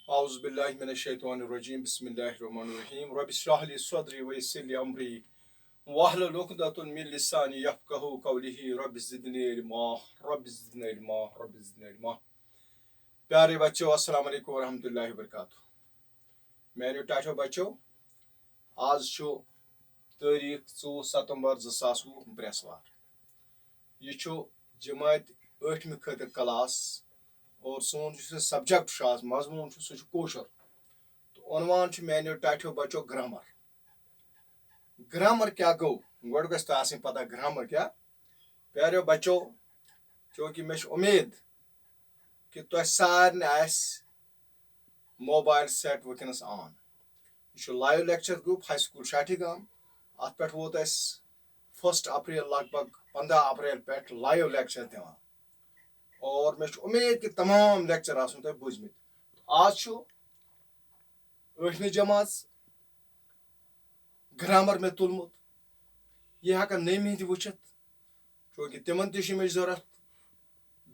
Auzu billahi mineşşeytanirracim. Bismillahirrahmanirrahim. Rabbi şrah li sadri ve yessir li amri. Vahlul ukdatun min lisani yefkahu kavlihi. Rabbi zidni ilma. Rabbi zidni ilma. Rabbi zidni ilma. प्यारे बच्चों अस्सलाम वालेकुम व रहमतुल्लाहि व बरकातुहू। मेरे टाठो बच्चों, आज छो तारीख 4 सितंबर 2020 ब्रेसवार। यह छो जमात 8वीं खतर क्लास और सोन सब्जेक्ट आज मजमून सह कोशर तो उनवान मेनो टाठो बच्चों ग्रामर। ग्रामर क्या गो गोड़ गस तो पता ग्रामर क्या। प्यारे बच्चों, चूँकि मे उम्मीद कि तुम सारे मोबाइल सेट वनस ऑन। यह live lecture group high school Shathigam. अत पे वोत 1 अप्रैल लगभग 15 अप्रैल पे लाइव लेक्चर दिवान और मे उम्मीद कि तमाम लेक्चर आसन तुम बुझमित। आज 8वीं जमात ग्रामर में तुलमुत। यह हेकन नईमी ति वुचित चूँकि तिमन ति मे जरूरत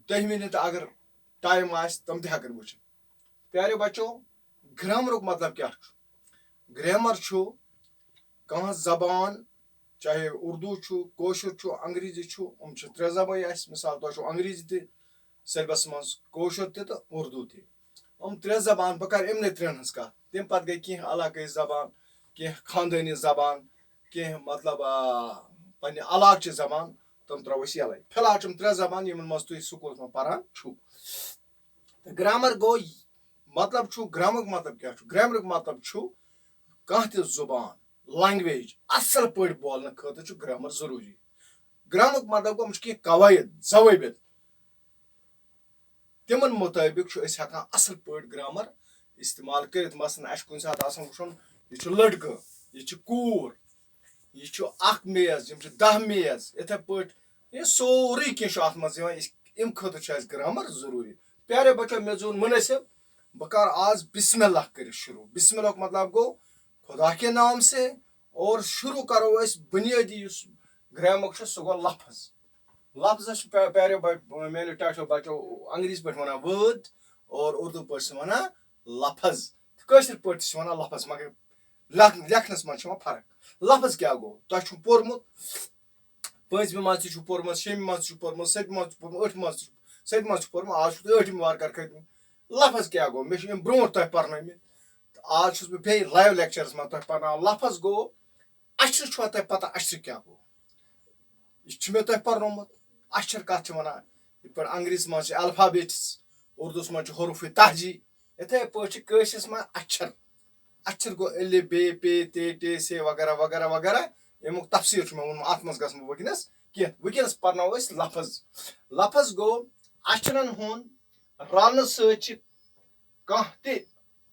10वीं नी अगर टाइम आस तम ति हेकन वुचित। प्यारे बच्चों, ग्रामर मतलब क्या। ग्रामर कह जबान चाहे उर्दू कोशर अंग्रेजी त्रे जबान मिसाल तुम अंग्रेजी ति सिलेबस मज कोशर ति तो उर्दू ति त्रे जबान बह कर इमन त्रेन हज कत। तम पे गई कह इलाकई जबान, कह खानदानी जबान, कह मतलब पे इलाक जबान तम त्रोस यल। फिलहाल त्रे जबान इन मज तुम स्कूल में पान। ग्रामर गो मतलब ग्रामर मतलब क्या। ग्रामर मतलब कह जुबान लैंग्वेज असल पे बोलने खतर ग्रामर जरूरी। ग्रामर मतलब गो कह कवायद जवाबित तिमन मुताबिक असल पे ग्रामर इस्तेमाल कर। मसलन कुन सात वुन यह लड़कि यह कूर यह मेज यम 10 मेज इथे पे यह सोरे कह अम खतर ग्रामर जरूरी। प्यारे बच्चों, मे जून मुनसिब बह कर आज बिस्मिल्लाह कर शुरू। बिस्मिल्लाह मतलब गो खुदा के नाम से और शुरू करो बुनियादी ग्रामर सह गो लफ्ज। लफ्ज प्यारे मेरे टाठो बच्चों अंग्रेजी पे वन वर्ड और उर्दू पे वन लफ्ज। कशर पे वन लफ्ज मगर लेखनस मज फर्क। लफ्ज क्या गो तुम पोर्मुत 5वीं मज पोर्मुत, 6वीं मज पोर्मुत, 7वीं मज पोर्मुत, 8वीं मज 7वीं मज पोर्मुत। आज 8वीं वार कर खत्म। लफ्ज क्या गो मे ब्रो तुम पर्न आज बे लाइव लेक्चरस में तुम पर्न। लफ्ज गो अक्षर तुम पता अक्षर क्या गो। यह मे तुम पर्नोमुत अक्षर कत वन पे अंग्रेजी मज अल्फाबेट्स, उर्दू मज हरूफ तहजी। इथे पे में अक्षर। अक्षर गो अ बे पे ते टे से वगैरह वगैरह वगैरह। अमुक तफसीर मे वो अत मज गो वनस कह। वनस पर्नो लफ्ज। लफ्ज गो अक्षरन हुन रलने सह कह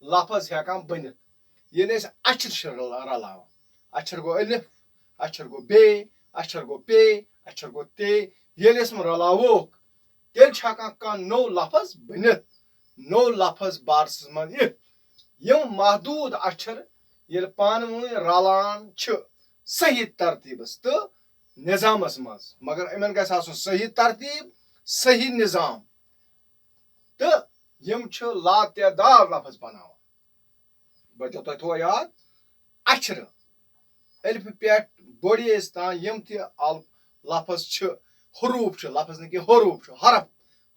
लफ्ज हेकान बनित ये अक्षर रलावान। अक्षर गो अलिफ, अक्षर गो बे, अक्षर गो पे, अक्षर गो ते। ये रलावोक तेल कह नो लफ्ज बनित। नो लफ्ज बारस मज यम महदूद अक्षर ये पान वन रलान सही तरतीबस तो निजामस मज। मगर इन गसन सही तरतीब सही निजाम तो यम लातदाद लफ्ज बनावान। बच्चों तुम थो याद अक्षर अलिफ पे बोड़ेस तान यम लफ्ज हरूफ लफ्ज न हरूफ हरफ।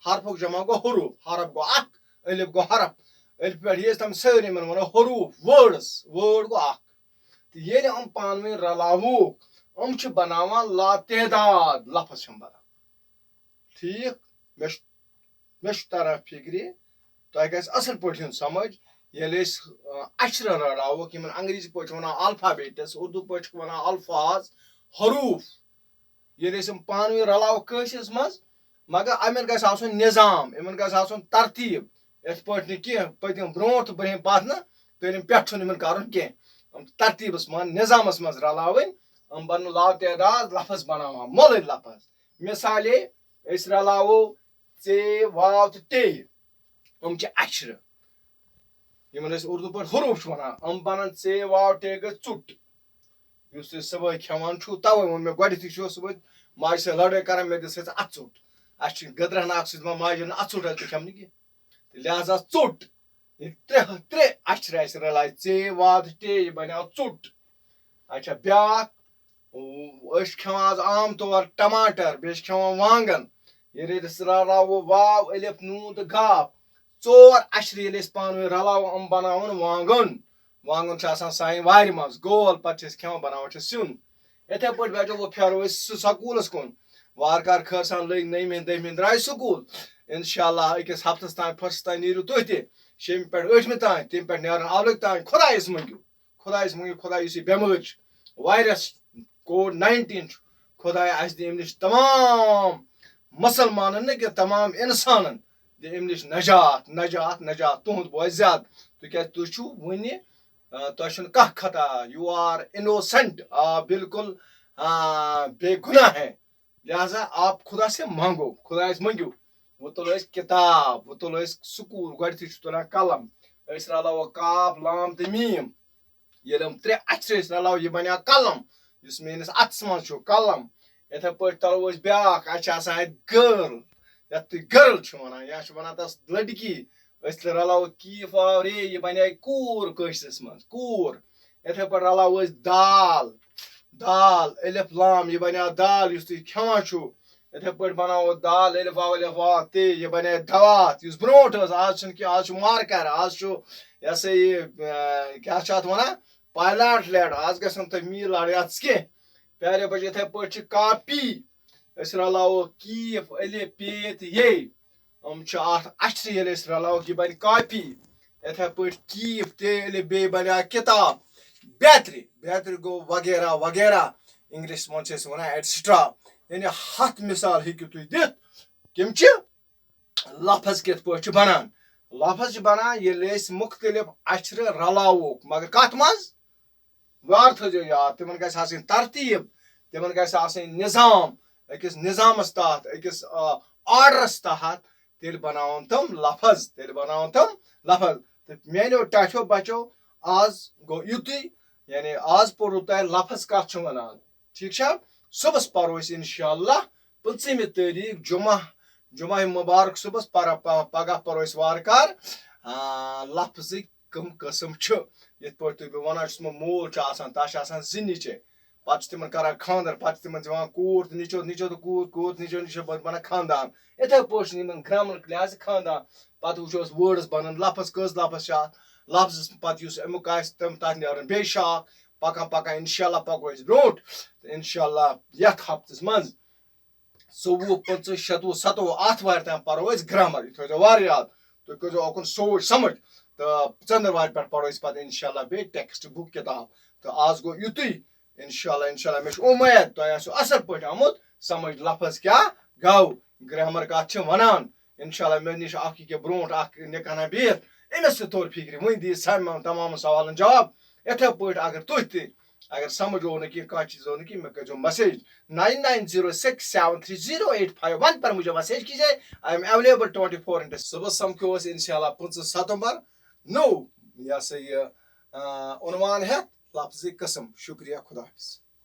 हरफुक जमा गो हरूफ। हरफ गो अख, अलिफ गो हरफ। अलिफ पे तम सारे वन हरूफ वर्ड्स। वर्ड गो अख। ये पान वन रलावुक बनावान लातदाद लफ्ज बना। ठीक मे तरह फिक्र तुम गस असल पे समझ ये अक्षर रलावुक इन अंग्रेजी पे वन अल्फाबेट्स, उर्दू पे वन अल्फाज हरूफ। ये पान वन रलावुक कशस मज मगर अमन गस निजाम, इन गस तरतीब। ये पे कह पतिम ब्रो तो बहम पथ तुम पे कर तरतीबस मज निजामस मज रलावन। बन लातदाद लफ्ज बनावान मोल लफ्ज। मिसाले रलावो से वाव तो ते अक्षर इन उर्दू पे हरूफ वन बन से वाव टे गो चुट। सुबह खेवान तवे वो मे गोथी सुबह माज से लड़ाई कर मे दिस अत चुट। अस गदरन माजन अत चुट खेमन कह लिहाजा चुट त्रे अक्षर अस रलाय चे वाद टे यह बनो चुट अच्छा ब्याक खान आज आम तौर टमाटर बे खान वांगन ये रलावो वाव अलिफ नून तो गाफ चोर अशर ये पान रलाव हम बनावन वांगन वांगन सान वार मज गोल पे खान बनान सिन इथे पे बैठो वो फेरो स्कूलस कुन वारकार खर सान लग 9वीं 10वीं द्राय स्कूल इंशाल्लाह अकिस हफ्तस तान फर्स्ट तान नीरू तुह ते शेम पे 8वीं तान तम पे नारान आवलक तान खुदायस मंगू खुदा बेमार वायरस कोविड-19 खुदा अम नश तमाम मुसलमान न कि तमाम इंसान अम नश नजात नजात नजात तुहद बो ज्यादा तुह वन तुम कह खता यू आर इनोसेंट बिल्कुल बेगुनाह है लिहाजा आप खुदा से मांगो खुदा मंगू वो तुलो किताब वो तुलो स्कूल गो तुलान कलम रलावो काफ लाम तो मीम ये त्रे अक्षर रलाव यह बनो कलम इस मेस अत्स मज कलम इथे पे तलो ब्या गर्ल ये गर्ल वन या वन तस लड़की रलाव कीफ रे यह बने कूर कशरस मज कूर इथे पे रलाव दाल दाल अलिफ लाम यह बनो दाल तुम खान इथे पे बनावो दाल अलिफ वा ते यह बने दवात ब्रोट आज आज मार्कर आज यह सा यह क्या वन पायलट लेट आज गसन तुम मील लाड़ कह प्यारे बच्चे इथे पे कापी रलावो कीफ अलिफ पे ये अक्षर ये रलाव यह बन कापी इथे पे कीफ ते अलिफ बे बना किताब बेहतरी बेहतरी गो वगैरह वगैरह इंग्लिश मन वन एटसेट्रा यानी 7 मिसाल हेकु तुम दित कम लफज कित पे बनान लफज बनान ये मुख्तलिफ अक्षर रलावो मगर कत मज वार थो याद तिमन गस तरतीब तिमन गस निजाम अकिस निजामस तहत अकिस ऑर्डरस तहत तेल बनावन तम लफज तो मेनो टाठो बचो आज गो युति यानी आज पोरू तह लफज कत वनान ठीक सुबह परो इंशाल्लाह 25 तारीख जुमा जुमा मुबारक सुबह पगह परो वारकार लफज कम कस्म ये वन मोल तह जिचे पे तिम कर खानदर पे तिम दिवान कूर तो नीचो नीचो तो कूर कूर नीचो नीचो बना खानदान इथे पे ग्रामर लिहाज खानदान पे वो वर्ड्स बनान लफज कस लफज लफ्ज पे अमुक तम तथ नीरान बे शाख पकान पकान इंशाल्लाह पको ब्रोट इंशाल्लाह यथ हफ्तस मज 24 25 26 27 आतवार तम परो ग्रामर यह थो वार याद तुम करो ओकुन सोच समझ तो चंद्रवार पे पढ़ो पे इंशाल्लाह बे टेक्स्ट बुक किताब तो आज गो युति इंशाल्लाह इंशाल्लाह मे उम्मीद तुम असल पे आमुत समझ लफज क्या गो ग्रामर कत वनान इंशाल्लाह मे नश के ब्रोट निकाना बिहत अमिस तोर फिक्र वन दी तमाम सवाल जवाब इथे पे अगर तुह अगर समझ हो ना कह चीज हो ना मे करो मैसेज 9906730851 पर मुझे मैसेज कीजिए आई एम अवेलेबल 24 सुबह समखो इंशाल्लाह 25 सितंबर नो यह सा यह उन्वान है लफ्ज़ कसम शुक्रिया खुदा हाफिज़।